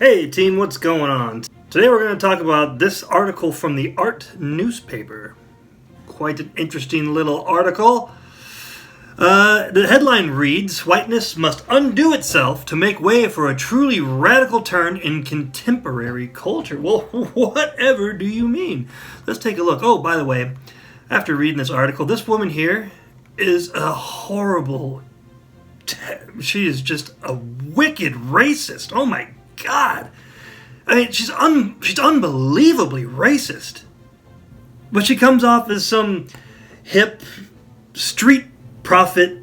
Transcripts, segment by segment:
Hey team, what's going on? Today we're going to talk about this article from the Art newspaper. Quite an interesting little article. The headline reads, "Whiteness must undo itself to make way for a truly radical turn in contemporary culture." Well, whatever do you mean? Let's take a look. Oh, by the way, after reading this article, this woman here is a horrible... She is just a wicked racist. Oh my God. I mean, she's unbelievably racist. But she comes off as some hip street prophet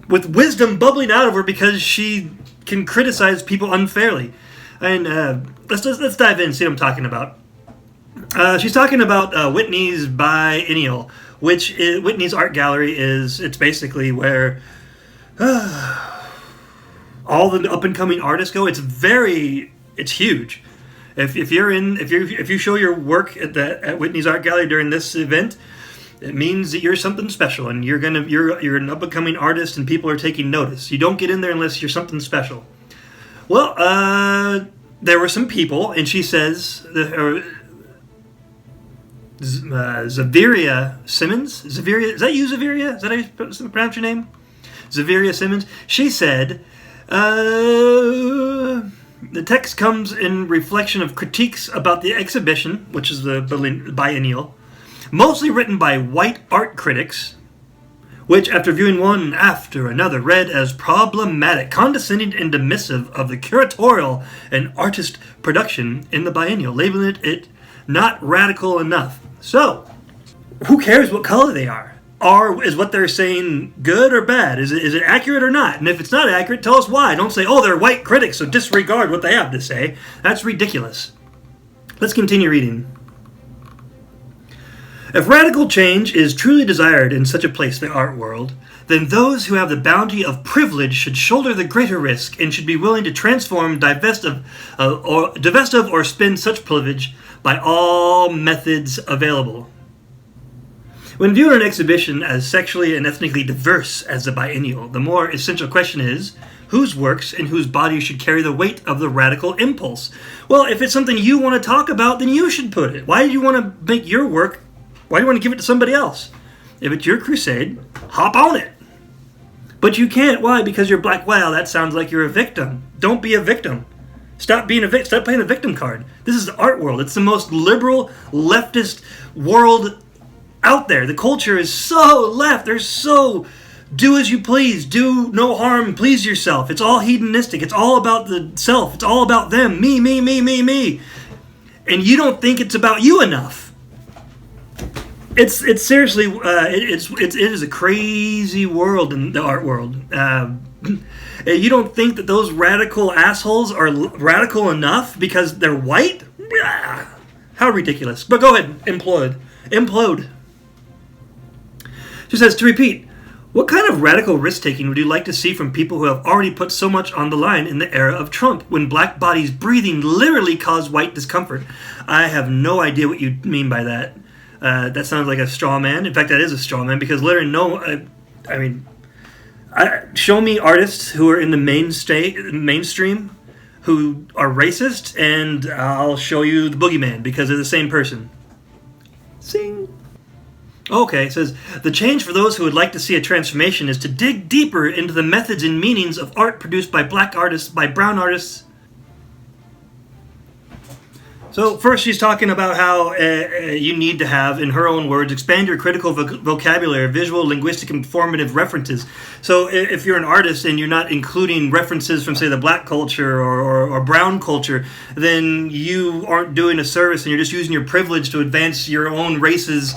with wisdom bubbling out of her because she can criticize people unfairly. And let's dive in and see what I'm talking about. She's talking about Whitney's biennial, which is, Whitney's art gallery it's basically where all the up and coming artists go. It's huge. If you show your work at Whitney's art gallery during this event, it means that you're something special, and you're an up and coming artist, and people are taking notice. You don't get in there unless you're something special. Well, there were some people, and she says, Zaviria Simmons. Zaviria, is that you, Zaviria? Is that how you pronounce your name? Zaviria Simmons. She said, the text comes in reflection of critiques about the exhibition, which is the biennial, mostly written by white art critics, which, after viewing one after another, read as problematic, condescending, and dismissive of the curatorial and artist production in the biennial, labeling it not radical enough. So, who cares what color they are? Is what they're saying good or bad? Is it accurate or not? And if it's not accurate, tell us why. Don't say, oh, they're white critics, so disregard what they have to say. That's ridiculous. Let's continue reading. If radical change is truly desired in such a place, the art world, then those who have the bounty of privilege should shoulder the greater risk and should be willing to transform, divest of, or spend such privilege by all methods available. When viewing an exhibition as sexually and ethnically diverse as the biennial, the more essential question is, whose works and whose bodies should carry the weight of the radical impulse? Well, if it's something you want to talk about, then you should put it. Why do you want to make your work? Why do you want to give it to somebody else? If it's your crusade, hop on it. But you can't. Why? Because you're black. Wow, that sounds like you're a victim. Don't be a victim. Stop being a victim. Stop playing the victim card. This is the art world. It's the most liberal, leftist world out there. The culture is so left. They're so do as you please, do no harm, please yourself. It's all hedonistic. It's all about the self. It's all about them. Me, me, me, me, me. And you don't think it's about you enough. It's seriously it is a crazy world in the art world. You don't think that those radical assholes are radical enough because they're white? How ridiculous. But go ahead, implode. She says, to repeat, what kind of radical risk-taking would you like to see from people who have already put so much on the line in the era of Trump, when black bodies breathing literally cause white discomfort? I have no idea what you mean by that. That sounds like a straw man. In fact, that is a straw man, because literally show me artists who are in the mainstream who are racist, and I'll show you the boogeyman, because they're the same person. Sing. Okay, it says, the change for those who would like to see a transformation is to dig deeper into the methods and meanings of art produced by black artists, by brown artists. So first she's talking about how you need to have, in her own words, expand your critical vocabulary, visual, linguistic, and performative references. So if you're an artist and you're not including references from, say, the black culture or brown culture, then you aren't doing a service, and you're just using your privilege to advance your own race's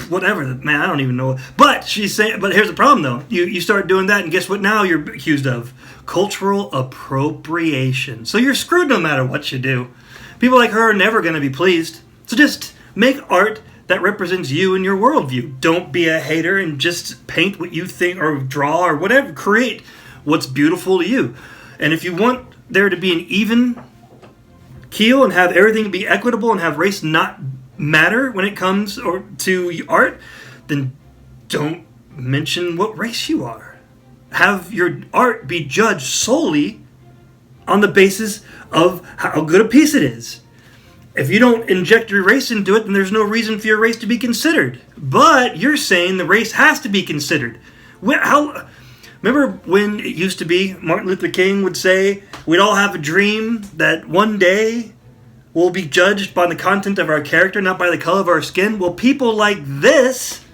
whatever, man, I don't even know. But she's saying, but here's the problem though. You start doing that, and guess what now you're accused of? Cultural appropriation. So you're screwed no matter what you do. People like her are never going to be pleased. So just make art that represents you and your worldview. Don't be a hater and just paint what you think, or draw, or whatever. Create what's beautiful to you. And if you want there to be an even keel and have everything be equitable and have race not matter when it comes to art, then don't mention what race you are. Have your art be judged solely on the basis of how good a piece it is. If you don't inject your race into it, then there's no reason for your race to be considered. But you're saying the race has to be considered. Remember when it used to be, Martin Luther King would say, we'd all have a dream that one day we'll be judged by the content of our character, not by the color of our skin? Well, people like this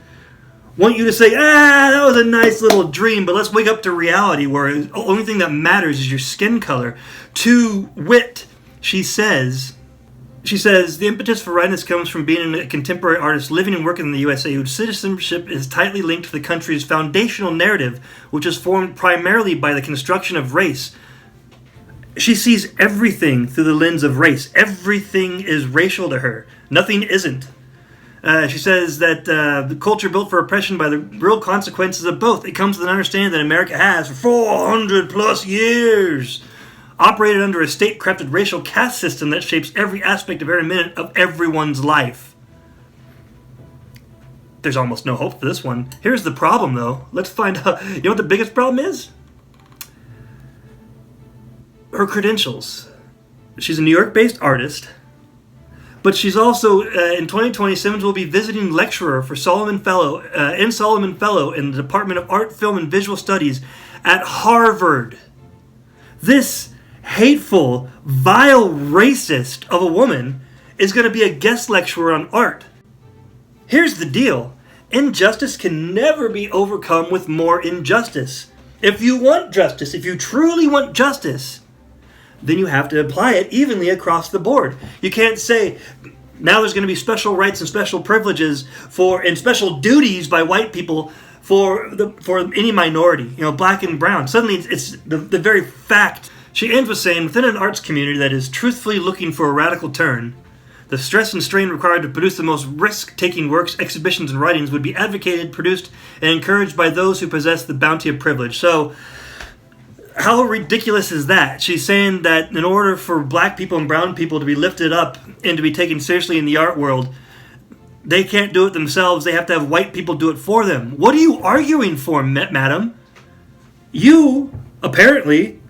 want you to say, that was a nice little dream, but let's wake up to reality where the only thing that matters is your skin color. To wit, she says, the impetus for Whiteness comes from being a contemporary artist living and working in the USA whose citizenship is tightly linked to the country's foundational narrative, which is formed primarily by the construction of race. She sees everything through the lens of race. Everything is racial to her. Nothing isn't. She says that the culture built for oppression by the real consequences of both. It comes with an understanding that America has, for 400 plus years, operated under a state-crafted racial caste system that shapes every aspect of every minute of everyone's life. There's almost no hope for this one. Here's the problem, though. Let's find out. You know what the biggest problem is? Her credentials. She's a New York-based artist, but she's also, in 2020, Simmons will be visiting lecturer for Solomon Fellow in the Department of Art, Film, and Visual Studies at Harvard. This hateful, vile racist of a woman is going to be a guest lecturer on art. Here's the deal. Injustice can never be overcome with more injustice. If you want justice, if you truly want justice, then you have to apply it evenly across the board. You can't say, now there's going to be special rights and special privileges and special duties by white people for any minority, black and brown. Suddenly it's the very fact. She ends with saying, within an arts community that is truthfully looking for a radical turn, the stress and strain required to produce the most risk-taking works, exhibitions, and writings would be advocated, produced, and encouraged by those who possess the bounty of privilege. So, how ridiculous is that? She's saying that in order for black people and brown people to be lifted up and to be taken seriously in the art world, they can't do it themselves. They have to have white people do it for them. What are you arguing for, madam? You, apparently,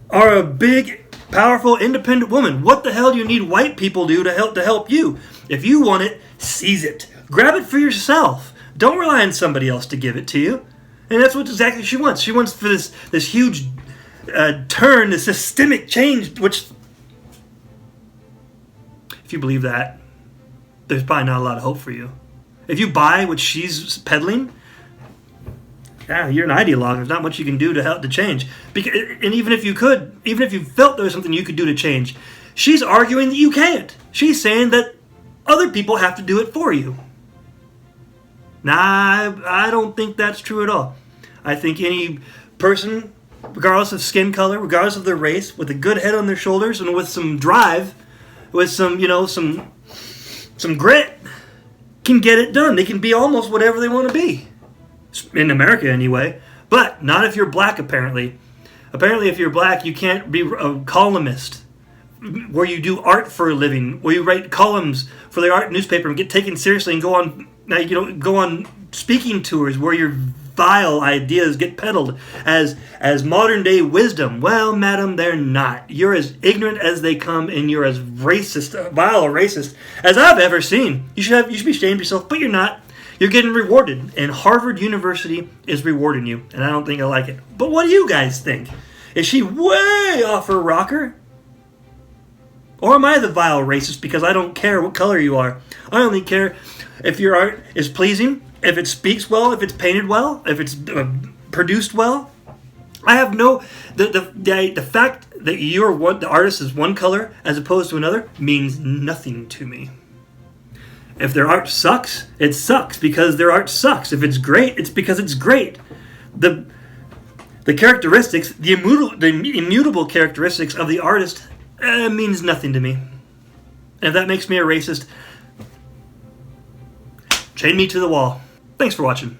are a big, powerful, independent woman. What the hell do you need white people to help you? If you want it, seize it. Grab it for yourself. Don't rely on somebody else to give it to you. And that's what exactly she wants. She wants for this huge turn, this systemic change, which, if you believe that, there's probably not a lot of hope for you. If you buy what she's peddling, you're an ideologue. There's not much you can do to help to change. And even if you felt there was something you could do to change, she's arguing that you can't. She's saying that other people have to do it for you. Nah, I don't think that's true at all. I think any person, regardless of skin color, regardless of their race, with a good head on their shoulders and with some drive, with some grit, can get it done. They can be almost whatever they want to be. In America, anyway. But not if you're black, apparently. Apparently, if you're black, you can't be a columnist, where you do art for a living, where you write columns for the art newspaper and get taken seriously and go on speaking tours where your vile ideas get peddled as modern day wisdom. Well, madam, they're not. You're as ignorant as they come, and you're as racist, vile a racist as I've ever seen. You should be ashamed of yourself, but you're not. You're getting rewarded, and Harvard University is rewarding you, and I don't think I like it. But what do you guys think? Is she way off her rocker? Or am I the vile racist because I don't care what color you are? I only care if your art is pleasing, if it speaks well, if it's painted well, if it's produced well. I have no... The fact that the artist is one color as opposed to another means nothing to me. If their art sucks, it sucks because their art sucks. If it's great, it's because it's great. The characteristics, the immutable characteristics of the artist means nothing to me. And if that makes me a racist, chain me to the wall. Thanks for watching.